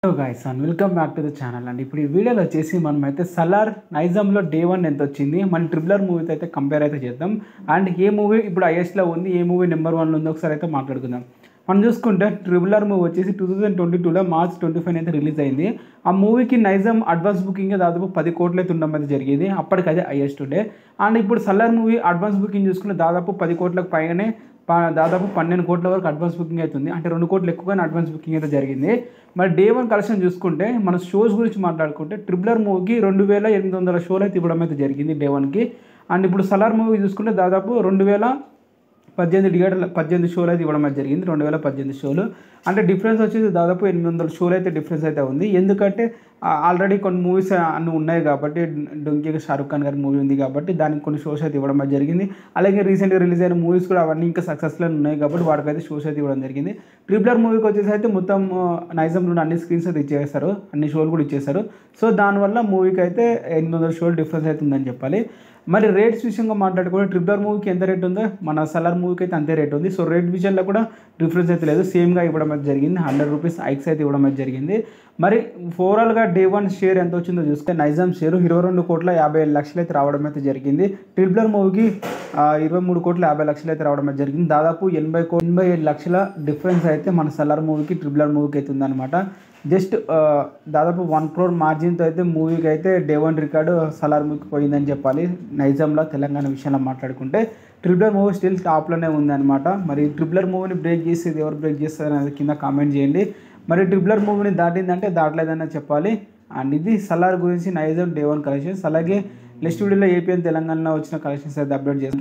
Hello guys and welcome back to the channel అండి. ఇప్పుడు ఈ వీడియోలో వచ్చేసి మనమైతే సలార్ నైజాంలో డే 1 ఎంత వచ్చింది, మన ట్రిపులర్ మూవీతో అయితే కంపేర్ అయితే చేద్దాం. అండ్ ఏ మూవీ ఇప్పుడు హైయెస్ట్లో ఉంది, ఏ మూవీ నెంబర్ 1లో ఉంది ఒకసారి అయితే మాట్లాడుకుందాం. మనం చూసుకుంటే ట్రిపులర్ మూవీ వచ్చేసి 2022లో మార్చ్ 25 అయితే రిలీజ్ అయింది. ఆ మూవీకి నైజాం అడ్వాన్స్ బుకింగ్ దాదాపు 10 కోట్లు అయితే ఉండడం అయితే జరిగింది. అప్పటికదే హైయెస్ట్ డే. అండ్ ఇప్పుడు సలార్ మూవీ అడ్వాన్స్ బుకింగ్ చూసుకుంటే దాదాపు 10 కోట్లకు పైగానే దాదాపు 12 కోట్ల వరకు అడ్వాన్స్ బుకింగ్ అవుతుంది. అంటే 2 కోట్లు ఎక్కువగానే అడ్వాన్స్ బుకింగ్ అయితే జరిగింది. మరి డే 1 కలెక్షన్ చూసుకుంటే మన షోస్ గురించి మాట్లాడుకుంటే ట్రిపులర్ మూవీకి 2800 షోలు అయితే ఇవ్వడం అయితే జరిగింది డే 1కి. అండ్ ఇప్పుడు సలార్ మూవీ చూసుకుంటే దాదాపు 18 షోలు అయితే ఇవ్వడం అయితే జరిగింది. 2018 షోలు అంటే డిఫరెన్స్ వచ్చేసి దాదాపు 800 షోలు అయితే డిఫరెన్స్ అయితే ఉంది. ఎందుకంటే ఆల్రెడీ కొన్ని మూవీస్ అన్నీ ఉన్నాయి కాబట్టి, డొంకీగా షారుఖ్ ఖాన్ గారి మూవీ ఉంది కాబట్టి దానికి కొన్ని షోస్ అయితే ఇవ్వడం అయితే జరిగింది. అలాగే రీసెంట్గా రిలీజ్ అయిన మూవీస్ కూడా అవన్నీ ఇంకా సక్సెస్లో ఉన్నాయి కాబట్టి వాటికైతే షోస్ అయితే ఇవ్వడం జరిగింది. ట్రిపులర్ మూవీకి వచ్చేసి అయితే మొత్తం నైజాంలో అన్ని స్క్రీన్స్ అయితే ఇచ్చేస్తారు, అన్ని షోలు కూడా ఇచ్చేస్తారు. సో దానివల్ల మూవీకి అయితే 800 షోలు డిఫరెన్స్ అయితే ఉందని చెప్పాలి. మరి రేట్స్ విషయంగా మాట్లాడుకుంటే ట్రిపులర్ మూవీకి ఎంత రేట్ ఉందో మన సలార్ మూవీకి అయితే అంతే రేట్ ఉంది. సో రేట్ విషయంలో కూడా డిఫరెన్స్ అయితే లేదు, సేమ్గా ఇవ్వడం అయితే జరిగింది. 100 రూపీస్ హైక్స్ అయితే ఇవ్వడం అయితే జరిగింది. మరి ఓవరాల్గా డే 1 షేర్ ఎంత వచ్చిందో చూస్తే నైజాం షేర్ 22,57,00,000 అయితే రావడం అయితే జరిగింది. ట్రిపులర్ మూవీకి 23,50,00,000 అయితే రావడం అయితే జరిగింది. దాదాపు 87 లక్షల డిఫరెన్స్ అయితే మన సలార్ మూవీకి ట్రిపులర్ మూవీకి అయితే ఉందన్నమాట. జస్ట్ దాదాపు 1 crore మార్జిన్తో అయితే మూవీకి అయితే డే 1 రికార్డు సలార్ మూవీకి పోయిందని చెప్పాలి. నైజాంలో తెలంగాణ విషయంలో మాట్లాడుకుంటే ట్రిపులర్ మూవీ స్టిల్ టాప్లోనే ఉందన్నమాట. మరి ట్రిపులర్ మూవీని బ్రేక్ చేసేది ఎవరు బ్రేక్ చేస్తారు అనేది కింద కామెంట్ చేయండి. మరి ట్రిపులర్ మూవీని దాటిందంటే దాటలేదనే చెప్పాలి. అండ్ ఇది సలార్ గురించి నైజాం డే 1 కలెక్షన్స్. అలాగే నెక్స్ట్ వీడియోలో ఏపీ అండ్ తెలంగాణలో వచ్చిన కలెక్షన్స్ అయితే అప్డేట్ చేస్తాను.